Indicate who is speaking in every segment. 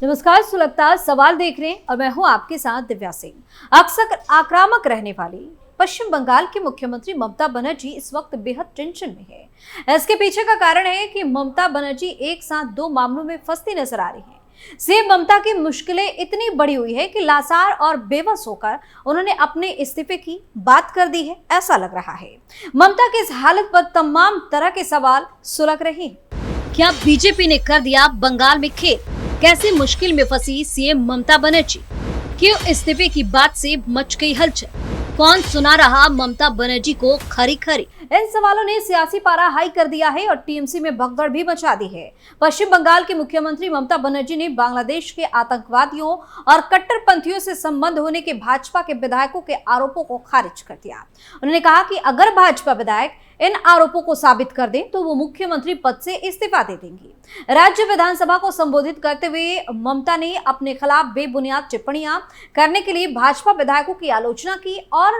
Speaker 1: नमस्कार, सुलगता सवाल देख रहे हैं और मैं हूं आपके साथ दिव्या सिंह। अक्सर आक्रामक रहने वाली पश्चिम बंगाल की मुख्यमंत्री ममता बनर्जी इस वक्त बेहद टेंशन में है। इसके पीछे का कारण है कि ममता बनर्जी एक साथ दो मामलों में फंसती नजर आ रही हैं। सीएम ममता की मुश्किलें इतनी बड़ी हुई है कि लाचार और बेबस होकर उन्होंने अपने इस्तीफे की बात कर दी है, ऐसा लग रहा है। ममता की इस हालत पर तमाम तरह के सवाल सुलग रहे हैं। क्या बीजेपी ने कर दिया बंगाल में खेल? कैसे मुश्किल में फंसी सीएम ममता बनर्जी? क्यों इस्तीफे की बात से मच गई हलचल? कौन सुना रहा ममता बनर्जी को खरी खरी? इन सवालों ने सियासी पारा हाई कर दिया है और टीएमसी में भगदड़ भी मचा दी है। पश्चिम बंगाल की मुख्यमंत्री ममता बनर्जी ने बांग्लादेश के आतंकवादियों और कट्टरपंथियों से संबंध होने के भाजपा के विधायकों के आरोपों को खारिज कर दिया। उन्होंने कहा कि अगर भाजपा विधायक इन आरोपों को साबित कर दे तो वो मुख्यमंत्री पद से इस्तीफा दे देंगी। राज्य विधानसभा को संबोधित करते हुए ममता ने अपने खिलाफ बेबुनियाद टिप्पणियां करने के लिए भाजपा विधायकों की आलोचना की और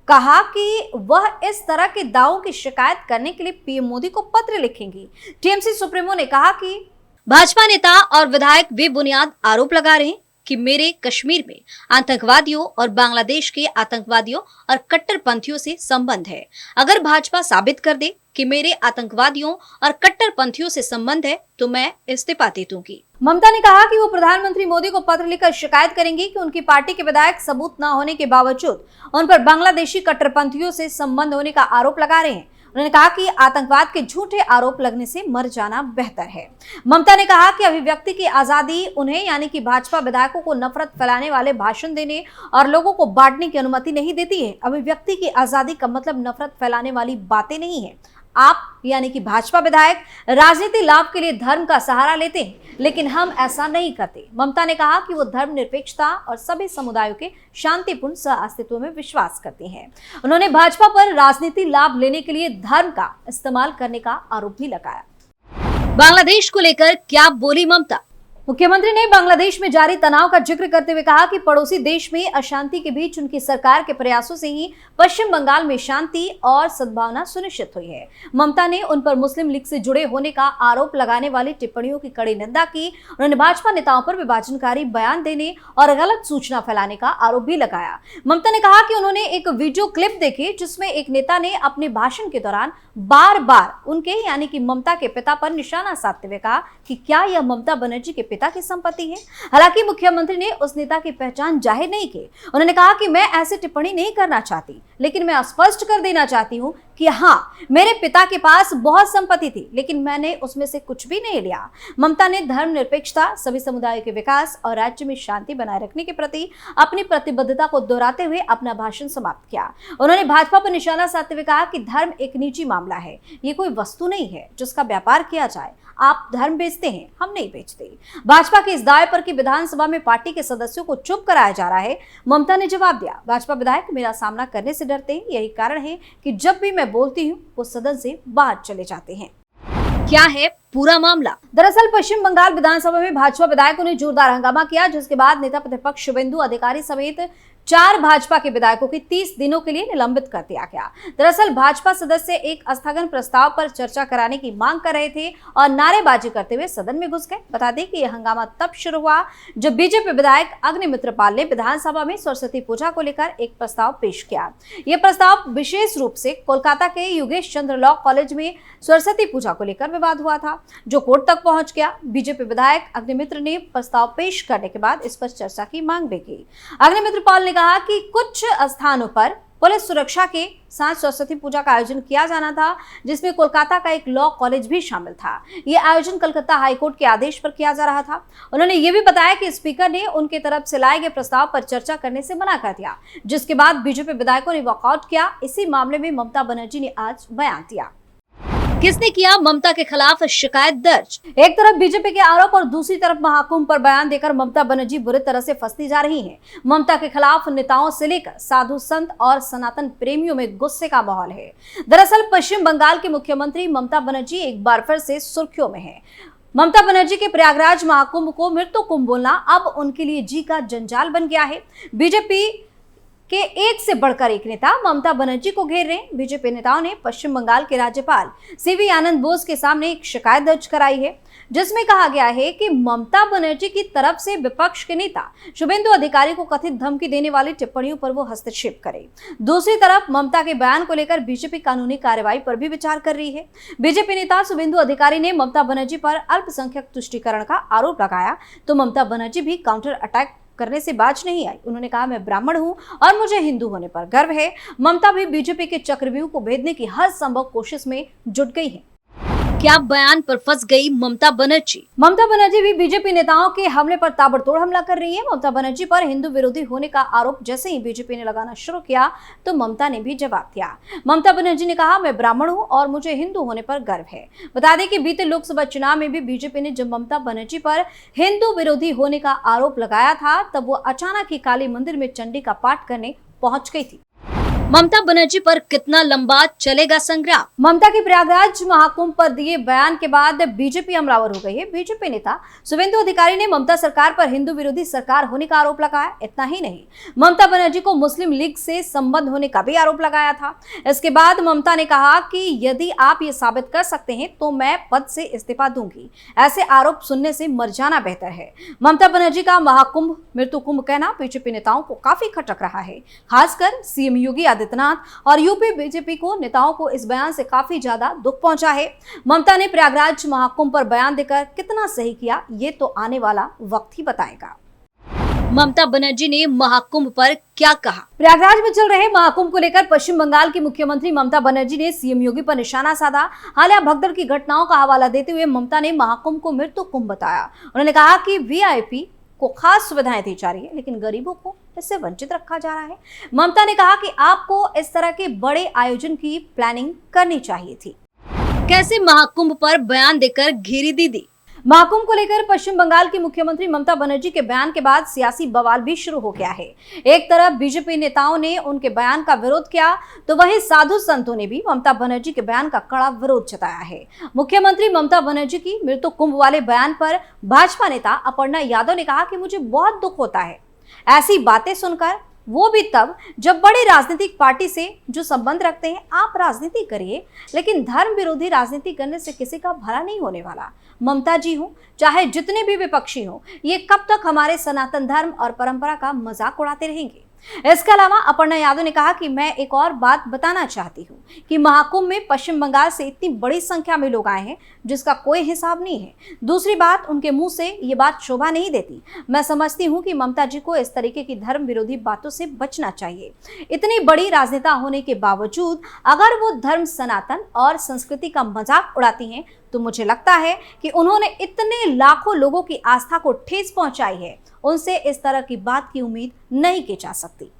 Speaker 1: कहा कि वह इस तरह के दावों की शिकायत करने के लिए पीएम मोदी को पत्र लिखेंगी। टीएमसी सुप्रीमो ने कहा कि भाजपा नेता और विधायक बेबुनियाद आरोप लगा रहे हैं कि मेरे कश्मीर में आतंकवादियों और बांग्लादेश के आतंकवादियों और कट्टरपंथियों से संबंध है। अगर भाजपा साबित कर दे कि मेरे आतंकवादियों और कट्टरपंथियों से संबंध है तो मैं इस्तीफा दे दूंगी। ममता ने कहा कि वो प्रधानमंत्री मोदी को पत्र लिखकर शिकायत करेंगी कि उनकी पार्टी के विधायक सबूत न होने के बावजूद उन पर बांग्लादेशी कट्टरपंथियों से संबंध होने का आरोप लगा रहे हैं। उन्होंने कहा कि आतंकवाद के झूठे आरोप लगने से मर जाना बेहतर है। ममता ने कहा कि अभिव्यक्ति की आजादी उन्हें यानी कि भाजपा विधायकों को नफरत फैलाने वाले भाषण देने और लोगों को बांटने की अनुमति नहीं देती है। अभिव्यक्ति की आजादी का मतलब नफरत फैलाने वाली बातें नहीं है। आप यानी कि भाजपा विधायक राजनीति लाभ के लिए धर्म का सहारा लेते हैं, लेकिन हम ऐसा नहीं करते। ममता ने कहा कि वो धर्मनिरपेक्षता और सभी समुदायों के शांतिपूर्ण सहअस्तित्व में विश्वास करती हैं। उन्होंने भाजपा पर राजनीति लाभ लेने के लिए धर्म का इस्तेमाल करने का आरोप भी लगाया। बांग्लादेश को लेकर क्या बोली ममता? मुख्यमंत्री ने बांग्लादेश में जारी तनाव का जिक्र करते हुए कहा कि पड़ोसी देश में अशांति के बीच उनकी सरकार के प्रयासों से ही पश्चिम बंगाल में शांति और सद्भावना सुनिश्चित हुई है। ममता ने उन पर मुस्लिम लीग से जुड़े होने का आरोप लगाने वाली टिप्पणियों की कड़ी निंदा की। उन्होंने भाजपा नेताओं पर विभाजनकारी बयान देने और गलत सूचना फैलाने का आरोप भी लगाया। ममता ने कहा कि उन्होंने एक वीडियो क्लिप देखी जिसमें एक नेता ने अपने भाषण के दौरान बार बार उनके यानी कि ममता के पिता पर निशाना साधते हुए कहा कि क्या यह ममता बनर्जी के पिता की संपत्ति है। हालांकि मुख्यमंत्री ने उस नेता की पहचान जाहिर नहीं की। उन्होंने कहा कि मैं ऐसी टिप्पणी नहीं करना चाहती, लेकिन मैं स्पष्ट कर देना चाहती हूं कि हाँ, मेरे पिता के पास बहुत संपत्ति थी, लेकिन मैंने उसमें से कुछ भी नहीं लिया। ममता ने धर्मनिरपेक्षता, सभी समुदायों के विकास और राज्य में शांति बनाए रखने के प्रति अपनी प्रतिबद्धता को दोहराते हुए अपना भाषण समाप्त किया। उन्होंने भाजपा पर निशाना साधते हुए कहा कि धर्म एक निजी मामला है, ये कोई वस्तु नहीं है जिसका व्यापार किया जाए। आप धर्म बेचते हैं, हम नहीं बेचते। भाजपा के इस दावे पर कि विधानसभा में पार्टी के सदस्यों को चुप कराया जा रहा है, ममता ने जवाब दिया, भाजपा विधायक मेरा सामना करने से डरते हैं। यही कारण है कि जब भी मैं बोलती हूँ वो सदन से बाहर चले जाते हैं। क्या है पूरा मामला? दरअसल पश्चिम बंगाल विधानसभा में भाजपा विधायकों ने जोरदार हंगामा किया, जिसके बाद नेता प्रतिपक्ष शुभेंदु अधिकारी समेत 4 भाजपा के विधायकों की 30 दिनों के लिए निलंबित कर दिया गया। दरअसल भाजपा सदस्य एक स्थगन प्रस्ताव पर चर्चा कराने की मांग कर रहे थे और नारेबाजी करते हुए सदन में घुस गए। बता दें कि यह हंगामा तब शुरू हुआ जब बीजेपी विधायक अग्निमित्र पाल ने विधानसभा में सरस्वती पूजा को लेकर एक प्रस्ताव पेश किया। यह प्रस्ताव विशेष रूप से कोलकाता के योगेश चंद्र लॉ कॉलेज में सरस्वती पूजा को लेकर विवाद हुआ था, जो कोर्ट तक पहुंच गया। बीजेपी विधायक अग्निमित्र ने प्रस्ताव पेश करने के बाद इस पर चर्चा की मांग भी की। अग्निमित्र पाल ने कहा कि कुछ स्थानों पर पुलिस सुरक्षा के साथ सरस्वती पूजा का आयोजन किया जाना था, जिसमें कोलकाता का एक लॉ कॉलेज भी शामिल था। यह आयोजन कलकत्ता हाईकोर्ट के आदेश पर किया जा रहा था। उन्होंने ये भी बताया कि स्पीकर ने उनके तरफ से लाए गए प्रस्ताव पर चर्चा करने से मना कर दिया, जिसके बाद बीजेपी विधायकों ने वॉकआउट किया। इसी मामले में ममता बनर्जी ने आज बयान दिया। किसने किया ममता के खिलाफ शिकायत दर्ज? एक तरफ बीजेपी के आरोप और दूसरी तरफ महाकुंभ पर बयान देकर ममता बनर्जी बुरी तरह से फंसती जा रही हैं। ममता के खिलाफ नेताओं से लेकर साधु संत और सनातन प्रेमियों में गुस्से का माहौल है। दरअसल पश्चिम बंगाल की मुख्यमंत्री ममता बनर्जी एक बार फिर से सुर्खियों में है। ममता बनर्जी के प्रयागराज महाकुंभ को मृत्यु कुंभ बोलना अब उनके लिए जी का जंजाल बन गया है। बीजेपी के एक से बढ़कर एक नेता ममता बनर्जी को घेर रहे हैं। बीजेपी नेताओं ने पश्चिम बंगाल के राज्यपाल सीवी आनंद बोस के सामने एक शिकायत दर्ज कराई है, जिसमें कहा गया है कि ममता बनर्जी की तरफ से विपक्ष के नेता शुभेंदु अधिकारी को कथित धमकी देने वाली टिप्पणियों पर वो हस्तक्षेप करे। दूसरी तरफ ममता के बयान को लेकर बीजेपी कानूनी कार्रवाई पर भी विचार कर रही है। बीजेपी नेता शुभेंदु अधिकारी ने ममता बनर्जी पर अल्पसंख्यक तुष्टीकरण का आरोप लगाया तो ममता बनर्जी भी काउंटर अटैक करने से बाज नहीं आई। उन्होंने कहा, मैं ब्राह्मण हूं और मुझे हिंदू होने पर गर्व है। ममता भी बीजेपी के चक्रव्यूह को भेदने की हर संभव कोशिश में जुट गई है। क्या बयान पर फंस गई ममता बनर्जी? ममता बनर्जी भी बीजेपी नेताओं के हमले पर ताबड़तोड़ हमला कर रही है। ममता बनर्जी पर हिंदू विरोधी होने का आरोप जैसे ही बीजेपी ने लगाना शुरू किया तो ममता ने भी जवाब दिया। ममता बनर्जी ने कहा, मैं ब्राह्मण हूं और मुझे हिंदू होने पर गर्व है। बता दें कि बीते लोकसभा चुनाव में भी बीजेपी ने जब ममता बनर्जी पर हिंदू विरोधी होने का आरोप लगाया था तब वो अचानक ही काली मंदिर में चंडी का पाठ करने पहुंच गई थी। ममता बनर्जी पर कितना लंबा चलेगा संग्राम? ममता के प्रयागराज महाकुंभ पर दिए बयान के बाद बीजेपी हमलावर हो गई है। बीजेपी नेता शुभेंदु अधिकारी ने ममता सरकार पर हिंदू विरोधी सरकार होने का आरोप लगाया। इतना ही नहीं, ममता बनर्जी को मुस्लिम लीग से संबंध होने का भी आरोप लगाया था। इसके बाद ममता ने कहा कि यदि आप ये साबित कर सकते हैं तो मैं पद से इस्तीफा दूंगी। ऐसे आरोप सुनने से मर जाना बेहतर है। ममता बनर्जी का महाकुंभ मृत्यु कुंभ कहना बीजेपी नेताओं को काफी खटक रहा है। खासकर सीएम योगी आदित्यनाथ और यूपी बीजेपी को नेताओं को इस बयान से काफी ज्यादा दुख पहुंचा है। ममता ने प्रयागराज महाकुंभ पर बयान देकर कितना सही किया, ये तो आने वाला वक्त ही बताएगा। ममता बनर्जी ने महाकुंभ पर क्या कहा? प्रयागराज में चल रहे महाकुंभ को लेकर पश्चिम बंगाल की मुख्यमंत्री ममता बनर्जी ने सीएम योगी पर निशाना साधा। हालिया भगदड़ की घटनाओं का हवाला देते हुए ममता ने महाकुंभ को मृत्यु कुंभ बताया। उन्होंने कहा कि वीआईपी को खास सुविधाएं दी जा रही है लेकिन गरीबों को इससे वंचित रखा जा रहा है। ममता ने कहा कि आपको इस तरह के बड़े आयोजन की प्लानिंग करनी चाहिए थी। कैसे महाकुंभ पर बयान देकर घेरी दीदी? महाकुंभ को लेकर पश्चिम बंगाल की मुख्यमंत्री ममता बनर्जी के बयान के बाद सियासी बवाल भी शुरू हो गया है। एक तरफ बीजेपी नेताओं ने उनके बयान का विरोध किया तो वहीं साधु संतों ने भी ममता बनर्जी के बयान का कड़ा विरोध जताया है। मुख्यमंत्री ममता बनर्जी की मृत्यु कुंभ वाले बयान पर भाजपा नेता अपर्णा यादव ने कहा कि मुझे बहुत दुख होता है ऐसी बातें सुनकर, वो भी तब जब बड़ी राजनीतिक पार्टी से जो संबंध रखते हैं। आप राजनीति करिए लेकिन धर्म विरोधी राजनीति करने से किसी का भला नहीं होने वाला। ममता जी हो चाहे जितने भी विपक्षी हो, ये कब तक हमारे सनातन धर्म और परंपरा का मजाक उड़ाते रहेंगे? इसके अलावा अपर्णा यादव ने कहा कि मैं एक और बात बताना चाहती हूँ कि महाकुंभ में पश्चिम बंगाल से इतनी बड़ी संख्या में लोग आए हैं जिसका कोई हिसाब नहीं है। दूसरी बात, उनके मुंह से ये बात शोभा नहीं देती। मैं समझती हूँ कि ममता जी को इस तरीके की धर्म विरोधी बातों से बचना चाहिए। इतनी बड़ी राजनेता होने के बावजूद अगर वो धर्म, सनातन और संस्कृति का मजाक उड़ाती हैं तो मुझे लगता है कि उन्होंने इतने लाखों लोगों की आस्था को ठेस पहुंचाई है, उनसे इस तरह की बात की उम्मीद नहीं की जा सकती।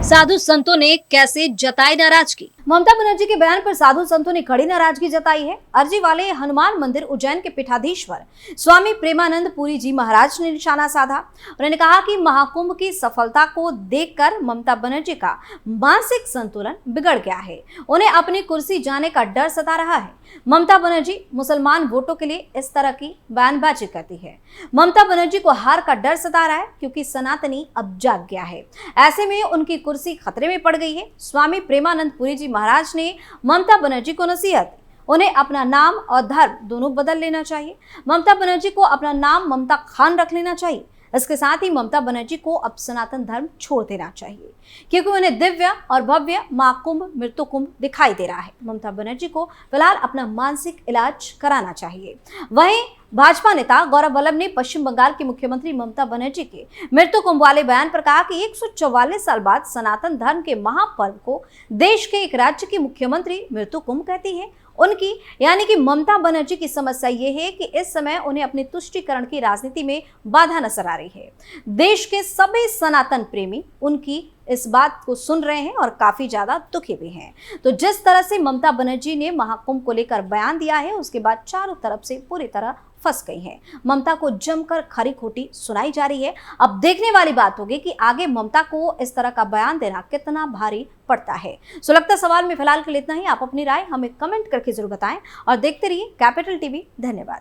Speaker 1: साधु संतों ने कैसे जताई नाराजगी? ममता बनर्जी के बयान पर साधु संतों ने कड़ी नाराजगी जताई है। अर्जी वाले हनुमान मंदिर उज्जैन के पीठाधीश्वर स्वामी प्रेमानंद पुरी जी महाराज ने निशाना साधा। उन्होंने कहा कि महाकुंभ की सफलता को देखकर ममता बनर्जी का मानसिक संतुलन बिगड़ गया है। उन्हें अपनी कुर्सी जाने का डर सता रहा है। ममता बनर्जी मुसलमान वोटों के लिए इस तरह की बयानबाजी करती है। ममता बनर्जी को हार का डर सता रहा है क्योंकि सनातनी अब जाग गया है। ऐसे में उनकी कुर्सी खतरे में पड़ गई है। स्वामी प्रेमानंद पुरी जी महाराज ने ममता बनर्जी को नसीहत दी, उन्हें अपना नाम और धर्म दोनों बदल लेना चाहिए। ममता बनर्जी को अपना नाम ममता खान रख लेना चाहिए। इसके साथ ही ममता बनर्जी को अब सनातन धर्म छोड़ देना चाहिए क्योंकि उन्हें दिव्य और भव्य महाकुंभ मृत्यु कुंभ दिखाई दे रहा है। ममता बनर्जी को फिलहाल अपना मानसिक इलाज कराना चाहिए। वहीं भाजपा नेता गौरव वल्लभ ने पश्चिम बंगाल की मुख्यमंत्री ममता बनर्जी के मृत्यु कुंभ वाले बयान पर कहा कि 144 साल बाद सनातन धर्म के महापर्व को देश के एक राज्य की मुख्यमंत्री मृत्यु कुंभ कहती है। उनकी यानी कि ममता बनर्जी की समस्या ये है कि इस समय उन्हें अपनी तुष्टीकरण की राजनीति में बाधा नजर आ रही है। देश के सभी सनातन प्रेमी उनकी इस बात को सुन रहे हैं और काफी ज्यादा दुखी भी हैं। तो जिस तरह से ममता बनर्जी ने महाकुंभ को लेकर बयान दिया है उसके बाद चारों तरफ से पूरी तरह फंस गई है। ममता को जमकर खरी खोटी सुनाई जा रही है। अब देखने वाली बात होगी कि आगे ममता को इस तरह का बयान देना कितना भारी पड़ता है। सुलगता सवाल में फिलहाल के लिए इतना ही। आप अपनी राय हमें कमेंट करके जरूर बताएं और देखते रहिए कैपिटल टीवी। धन्यवाद।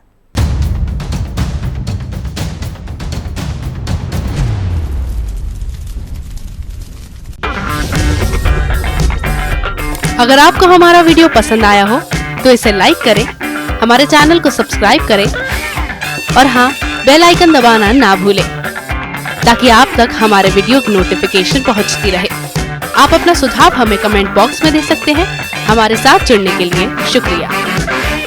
Speaker 2: अगर आपको हमारा वीडियो पसंद आया हो तो इसे लाइक करें, हमारे चैनल को सब्सक्राइब करें और हाँ, बेल आइकन दबाना ना भूलें ताकि आप तक हमारे वीडियो की नोटिफिकेशन पहुंचती रहे। आप अपना सुझाव हमें कमेंट बॉक्स में दे सकते हैं। हमारे साथ जुड़ने के लिए शुक्रिया।